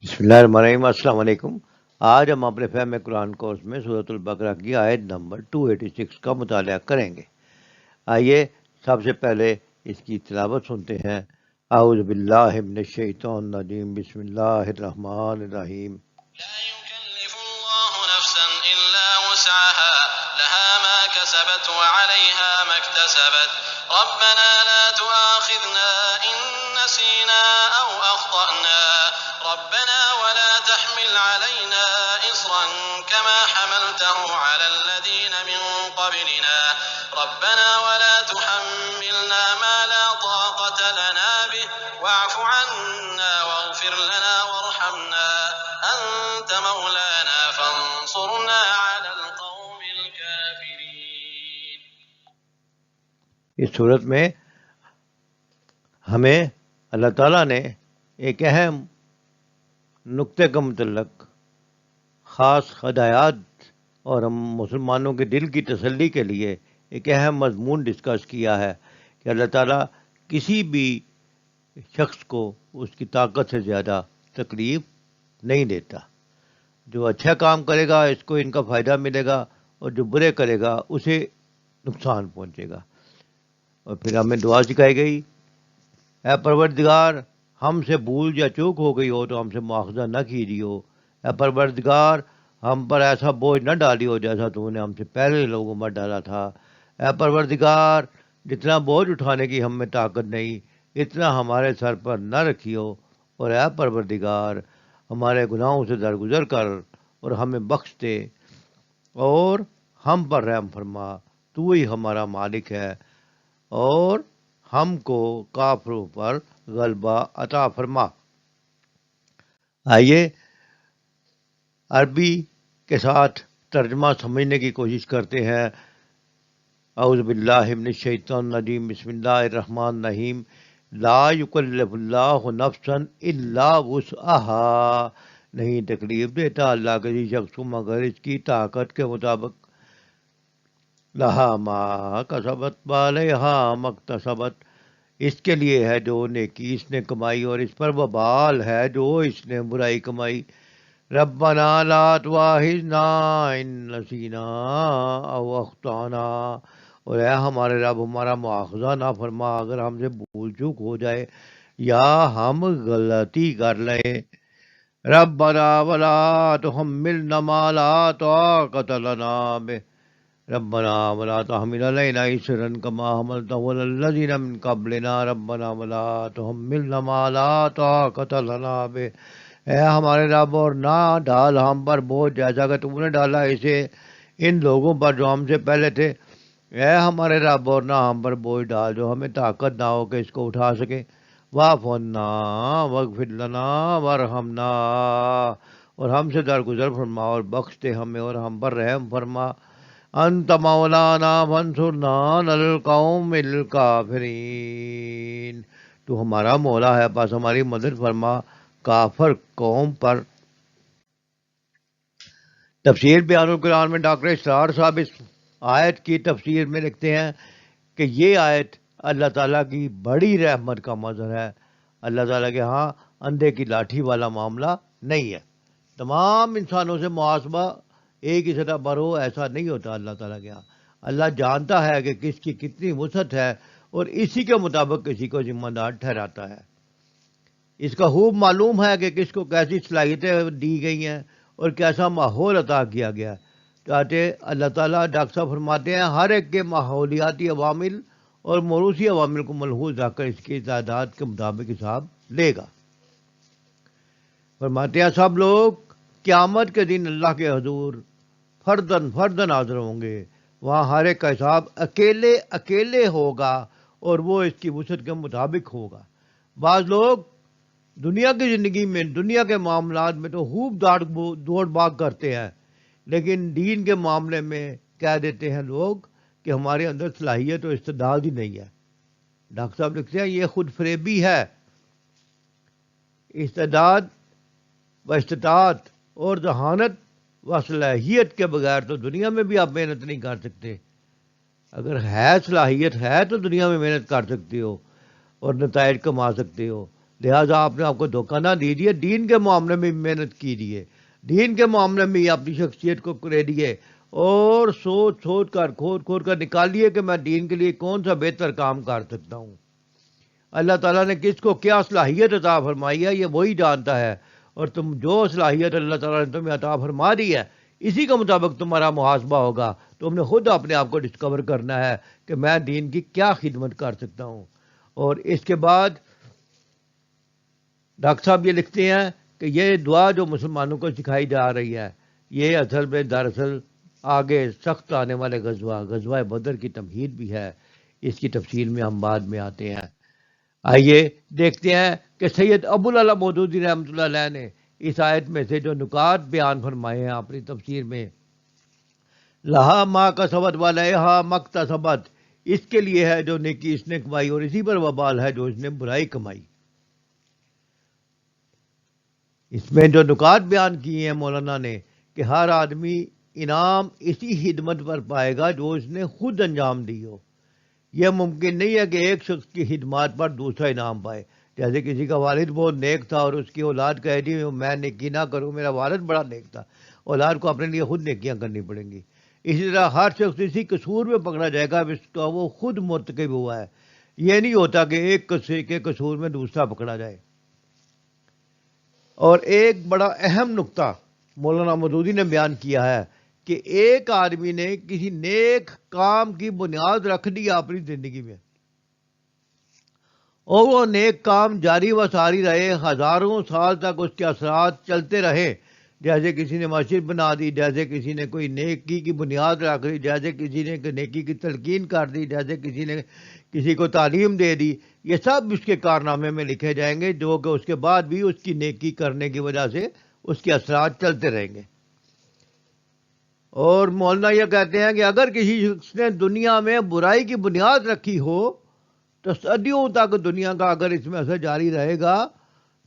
بسم اللہ الرحمن الرحیم، السلام علیکم۔ آج ہم اپنے فہم قرآن کورس میں سورۃ البقرہ کی آیت نمبر 286 کا مطالعہ کریں گے۔ آئیے سب سے پہلے اس کی تلاوت سنتے ہیں۔ اعوذ باللہ من الشیطان الرجیم، بسم اللہ الرحمن الرحیم۔ لا يكلف الله نفسا إلا وسعها لها ما كسبت وعليها ما اكتسبت ربنا لا تؤاخذنا إن نسينا أو أخطأنا ربنا ولا تحمل علينا إصرا كما حملته على الذين من قبلنا ربنا ولا تحملنا ما لا طاقة لنا به واعف عنا واغفر لنا وارحمنا أنت مولانا فانصرنا على القوم الكافرين۔ اس صورت میں ہمیں اللہ تعالیٰ نے ایک اہم نقطے کا متعلق خاص ہدایات اور ہم مسلمانوں کے دل کی تسلی کے لیے ایک اہم مضمون ڈسکس کیا ہے کہ اللہ تعالیٰ کسی بھی شخص کو اس کی طاقت سے زیادہ تکلیف نہیں دیتا۔ جو اچھا کام کرے گا اس کو ان کا فائدہ ملے گا، اور جو برے کرے گا اسے نقصان پہنچے گا۔ اور پھر ہمیں دعا سکھائی گئی، اے پروردگار ہم سے بھول یا چوک ہو گئی ہو تو ہم سے مواخذہ نہ کیجیو۔ اے پروردگار ہم پر ایسا بوجھ نہ ڈالیو جیسا تو نے ہم سے پہلے لوگوں پر ڈالا تھا۔ اے پروردگار جتنا بوجھ اٹھانے کی ہم میں طاقت نہیں اتنا ہمارے سر پر نہ رکھیو، اور اے پروردگار ہمارے گناہوں سے درگزر کر اور ہمیں بخش دے اور ہم پر رحم فرما، تو ہی ہمارا مالک ہے، اور ہم کو کافروں پر غلبہ عطا فرما۔ آئیے عربی کے ساتھ ترجمہ سمجھنے کی کوشش کرتے ہیں۔ اعوذ باللہ من الشیطان الرجیم، بسم اللہ الرحمن الرحیم۔ لا یکلف اللہ نفسا الا وسعها، نہیں تکلیف دیتا اللہ کسی شخص کو مگر اس کی طاقت کے مطابق۔ لہا ما کسبت وعلیہا ما اکتسبت، اس کے لیے ہے جو نیکی اس نے کمائی اور اس پر وبال ہے جو اس نے برائی کمائی۔ ربنا لا تواخذنا ان نسینا او اخطانا، اور اے ہمارے رب ہمارا مواخذہ نہ فرما اگر ہم سے بھول چوک ہو جائے یا ہم غلطی کر لیں۔ ربنا ولا تحملنا ما لا طاقت لنا به ربنا ولا تحمل علينا إصرا كما حملته على الذين من قبلنا ربنا ولا تحملنا ما لا طاقت لنا به، اے ہمارے رب اور نہ ڈال ہم پر بوجھ جیسا کہ تم نے ڈالا اسے ان لوگوں پر جو ہم سے پہلے تھے۔ اے ہمارے رب اور نہ ہم پر بوجھ ڈال جو ہمیں طاقت نہ ہو کہ اس کو اٹھا سکے۔ واعف عنا واغفر لنا وارحمنا، اور ہم سے درگزر فرما اور بخش دے ہمیں اور ہم پر رحم فرما۔ انت مولانا فانصرنا علی القوم الکافرین، تو ہمارا مولا ہے بس ہماری مدد فرما کافر قوم پر۔ تفسیر بیان القرآن میں ڈاکٹر اسرار صاحب اس آیت کی تفسیر میں لکھتے ہیں کہ یہ آیت اللہ تعالیٰ کی بڑی رحمت کا مظہر ہے۔ اللہ تعالیٰ کے ہاں اندھے کی لاٹھی والا معاملہ نہیں ہے۔ تمام انسانوں سے محاسبہ ایک ہی سطح پر ہو ایسا نہیں ہوتا اللہ تعالیٰ کے ہاں۔ اللہ جانتا ہے کہ کس کی کتنی وسعت ہے اور اسی کے مطابق کسی کو ذمہ دار ٹھہراتا ہے۔ اس کا خوب معلوم ہے کہ کس کو کیسی صلاحیتیں دی گئی ہیں اور کیسا ماحول عطا کیا گیا ہے۔ چاہتے اللہ تعالیٰ ڈاکٹر صاحب فرماتے ہیں ہر ایک کے ماحولیاتی عوامل اور موروثی عوامل کو ملحوظ رکھ کر اس کی تعداد کے مطابق حساب لے گا۔ فرماتے ہیں سب لوگ قیامت کے دن اللہ کے حضور فردن حاضر ہوں گے، وہاں ہر ایک کا حساب اکیلے اکیلے ہوگا اور وہ اس کی وسعت کے مطابق ہوگا۔ بعض لوگ دنیا کی زندگی میں دنیا کے معاملات میں تو خوب دوڑ بھاگ کرتے ہیں، لیکن دین کے معاملے میں کہہ دیتے ہیں لوگ کہ ہمارے اندر صلاحیت اور استعداد ہی نہیں ہے۔ ڈاکٹر صاحب لکھتے ہیں یہ خود فریبی ہے۔ استعداد و استطاعت اور ذہانت و صلاحیت کے بغیر تو دنیا میں بھی آپ محنت نہیں کر سکتے۔ اگر ہے صلاحیت ہے تو دنیا میں محنت کر سکتے ہو اور نتائج کما سکتے ہو، لہٰذا آپ نے آپ کو دھوکہ نہ دیجیے، دین کے معاملے میں محنت کیجیے، دین کے معاملے میں اپنی شخصیت کو کریدیے اور سوچ سوچ کر کھود کر نکالیے کہ میں دین کے لیے کون سا بہتر کام کر سکتا ہوں۔ اللہ تعالیٰ نے کس کو کیا صلاحیت عطا فرمائی ہے یہ وہی جانتا ہے، اور تم جو صلاحیت اللہ تعالیٰ نے تمہیں عطا فرما دی ہے اسی کے مطابق تمہارا محاسبہ ہوگا۔ تم نے خود اپنے آپ کو ڈسکور کرنا ہے کہ میں دین کی کیا خدمت کر سکتا ہوں۔ اور اس کے بعد ڈاکٹر صاحب یہ لکھتے ہیں کہ یہ دعا جو مسلمانوں کو سکھائی جا رہی ہے یہ اصل میں دراصل آگے سخت آنے والے غزوہ بدر کی تمہید بھی ہے، اس کی تفصیل میں ہم بعد میں آتے ہیں۔ آئیے دیکھتے ہیں کہ سید ابو العلا مودودی رحمۃ اللہ علیہ نے اس آیت میں سے جو نکات بیان فرمائے ہیں اپنی تفسیر میں، لہا ما کسبت وعلیہا مکتسبت، اس کے لیے ہے جو نیکی اس نے کمائی اور اسی پر وبال ہے جو اس نے برائی کمائی۔ اس میں جو نکات بیان کیے ہیں مولانا نے کہ ہر آدمی انعام اسی خدمت پر پائے گا جو اس نے خود انجام دی ہو۔ یہ ممکن نہیں ہے کہ ایک شخص کی خدمات پر دوسرا انعام پائے، جیسے کسی کا والد بہت نیک تھا اور اس کی اولاد کہے جی میں نیکی نہ کروں، میرا والد بڑا نیک تھا، اولاد کو اپنے لیے خود نیکیاں کرنی پڑیں گی۔ اسی طرح ہر شخص اسی قصور میں پکڑا جائے گا جس کا وہ خود مرتکب ہوا ہے، یہ نہیں ہوتا کہ ایک کے قصور میں دوسرا پکڑا جائے۔ اور ایک بڑا اہم نقطہ مولانا مودودی نے بیان کیا ہے کہ ایک آدمی نے کسی نیک کام کی بنیاد رکھ دی اپنی زندگی میں اور وہ نیک کام جاری و ساری رہے، ہزاروں سال تک اس کے اثرات چلتے رہے، جیسے کسی نے مسجد بنا دی، جیسے کسی نے کوئی نیکی کی بنیاد رکھ دی، جیسے کسی نے نیکی کی تلقین کر دی، جیسے کسی نے کسی کو تعلیم دے دی، یہ سب اس کے کارنامے میں لکھے جائیں گے جو کہ اس کے بعد بھی اس کی نیکی کرنے کی وجہ سے اس کے اثرات چلتے رہیں گے۔ اور مولانا یہ کہتے ہیں کہ اگر کسی شخص نے دنیا میں برائی کی بنیاد رکھی ہو تو صدیوں تک دنیا کا اگر اس میں اثر جاری رہے گا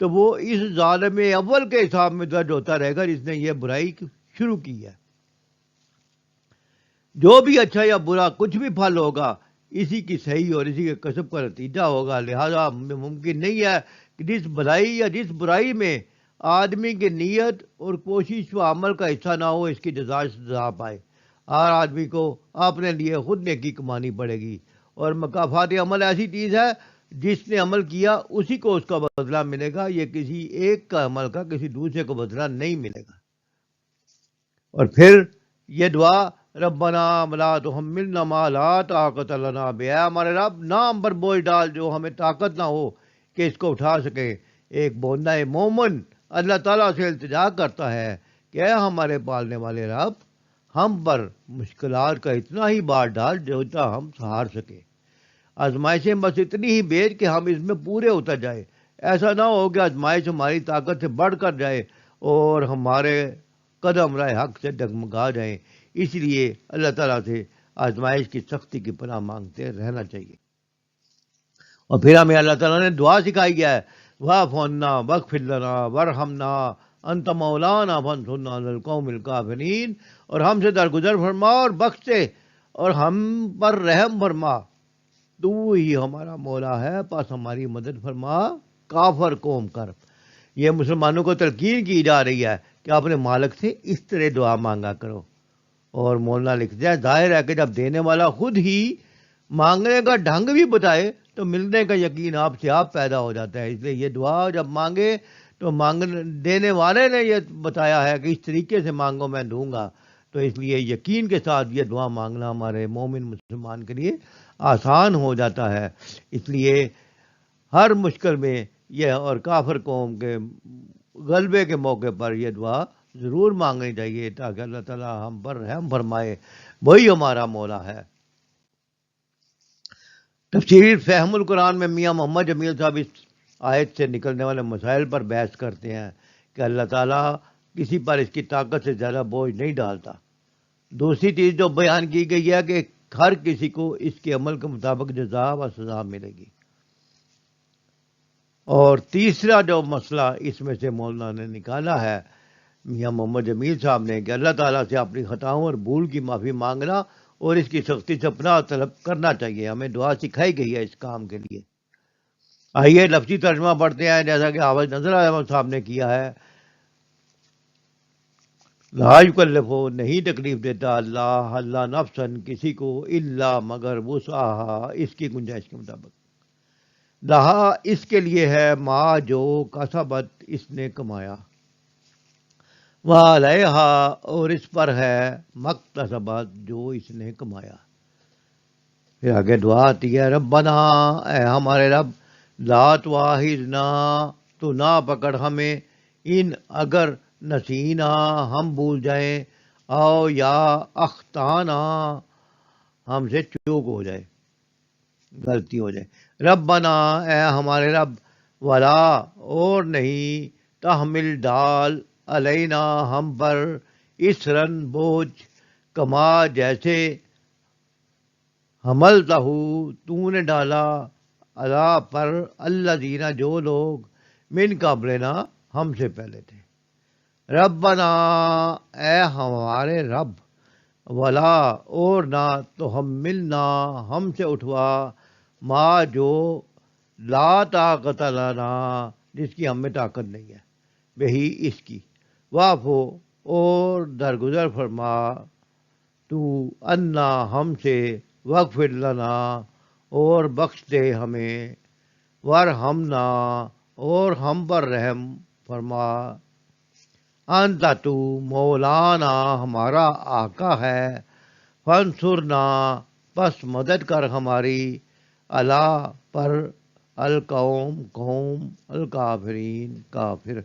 تو وہ اس ظالم اول کے حساب میں درج ہوتا رہے گا جس نے یہ برائی شروع کی ہے۔ جو بھی اچھا یا برا کچھ بھی پھل ہوگا اسی کی صحیح اور اسی کے کسب کا نتیجہ ہوگا، لہذا ممکن نہیں ہے کہ جس بھلائی یا جس برائی میں آدمی کی نیت اور کوشش و عمل کا حصہ نہ ہو اس کی جزا سزا پائے۔ ہر آدمی کو اپنے لیے خود نیکی کمانی پڑے گی، اور مکافات عمل ایسی چیز ہے جس نے عمل کیا اسی کو اس کا بدلہ ملے گا، یہ کسی ایک کا عمل کا کسی دوسرے کو بدلہ نہیں ملے گا۔ اور پھر یہ دعا ربنا ولا تحملنا ما لا طاقت لنا بہ، ہمارے رب نہ ہم پر بوجھ ڈال جو ہمیں طاقت نہ ہو کہ اس کو اٹھا سکے۔ ایک بندہ مومن اللہ تعالیٰ سے التجا کرتا ہے کہ اے ہمارے پالنے والے رب ہم پر مشکلات کا اتنا ہی بار ڈال جو ہم سہار سکے، آزمائشیں بس اتنی ہی بھیج کہ ہم اس میں پورے اتر جائے، ایسا نہ ہو کہ آزمائش ہماری طاقت سے بڑھ کر جائے اور ہمارے قدم راہ حق سے ڈگمگا جائیں۔ اس لیے اللہ تعالیٰ سے آزمائش کی سختی کی پناہ مانگتے رہنا چاہیے۔ اور پھر ہمیں اللہ تعالیٰ نے دعا سکھائی ہے، واعف عنا واغفر لنا وارحمنا انت مولانا فانصرنا علی القوم الکافرین، اور ہم سے درگزر فرما اور بخش دے اور ہم پر رحم فرما، تو ہی ہمارا مولا ہے، پس ہماری مدد فرما کافر قوم کر۔ یہ مسلمانوں کو تلقین کی جا رہی ہے کہ اپنے مالک سے اس طرح دعا مانگا کرو۔ اور مولانا لکھتے ہیں ظاہر ہے کہ جب دینے والا خود ہی مانگنے کا ڈھنگ بھی بتائے تو ملنے کا یقین آپ سے آپ پیدا ہو جاتا ہے۔ اس لیے یہ دعا جب مانگے تو دینے والے نے یہ بتایا ہے کہ اس طریقے سے مانگو میں دوں گا، تو اس لیے یقین کے ساتھ یہ دعا مانگنا ہمارے مومن مسلمان کے لیے آسان ہو جاتا ہے۔ اس لیے ہر مشکل میں یہ اور کافر قوم کے غلبے کے موقع پر یہ دعا ضرور مانگنی چاہیے تاکہ اللہ تعالیٰ ہم پر رحم فرمائے، وہی ہمارا مولا ہے۔ تفسیر فہم القرآن میں میاں محمد جمیل صاحب اس آیت سے نکلنے والے مسائل پر بحث کرتے ہیں کہ اللہ تعالیٰ کسی پر اس کی طاقت سے زیادہ بوجھ نہیں ڈالتا۔ دوسری چیز جو بیان کی گئی ہے کہ ہر کسی کو اس کے عمل کے مطابق جزا و سزا ملے گی۔ اور تیسرا جو مسئلہ اس میں سے مولانا نے نکالا ہے میاں محمد جمیل صاحب نے کہ اللہ تعالیٰ سے اپنی خطاؤں اور بھول کی معافی مانگنا اور اس کی سختی سے پناہ طلب کرنا چاہیے، ہمیں دعا سکھائی گئی ہے اس کام کے لیے۔ آئیے لفظی ترجمہ پڑھتے ہیں جیسا کہ حافظ نذر احمد صاحب نے کیا ہے. لا یکلف نہیں تکلیف دیتا اللہ نفسن کسی کو الا مگر وسعها اس کی گنجائش کے مطابق. لہا اس کے لیے ہے ما جو کسبت اس نے کمایا. وعلیہا اور اس پر ہے مکتسبت جو اس نے کمایا. پھر آگے دعا آتی ہے ربنا اے ہمارے رب لا تواخذنا تو نہ پکڑ ہمیں ان اگر نسینا ہم بھول جائیں او یا اختانا ہم سے چوک ہو جائے غلطی ہو جائے. ربنا اے ہمارے رب ولا اور نہیں تحمل ڈال علینا ہم پر اسرن بوجھ کما جیسے حملتہ تو نے ڈالا اللہ پر الذین جو لوگ من قبلنا ہم سے پہلے تھے. ربنا اے ہمارے رب ولا اور نہ تو ہم ملنا ہم سے اٹھوا ما جو لا طاقت لنا جس کی ہم میں طاقت نہیں ہے بہی اس کی. واعفو اور درگزر فرما تو انا ہم سے واغفر لنا اور بخش دے ہمیں ورحمنا اور ہم پر رحم فرما. انت تو مولانا ہمارا آقا ہے فانصرنا پس مدد کر ہماری اللہ پر القوم قوم الکافرین کافر.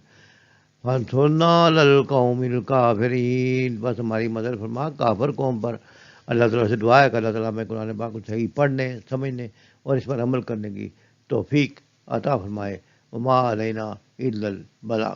فانصرنا علی القوم الکافرین بس ہماری مدد فرما کافر قوم پر. اللہ تعالیٰ سے دعا ہے کہ اللہ تعالیٰ میں قرآن پاک کو صحیح پڑھنے سمجھنے اور اس پر عمل کرنے کی توفیق عطا فرمائے. وما علینا الا البلاغ.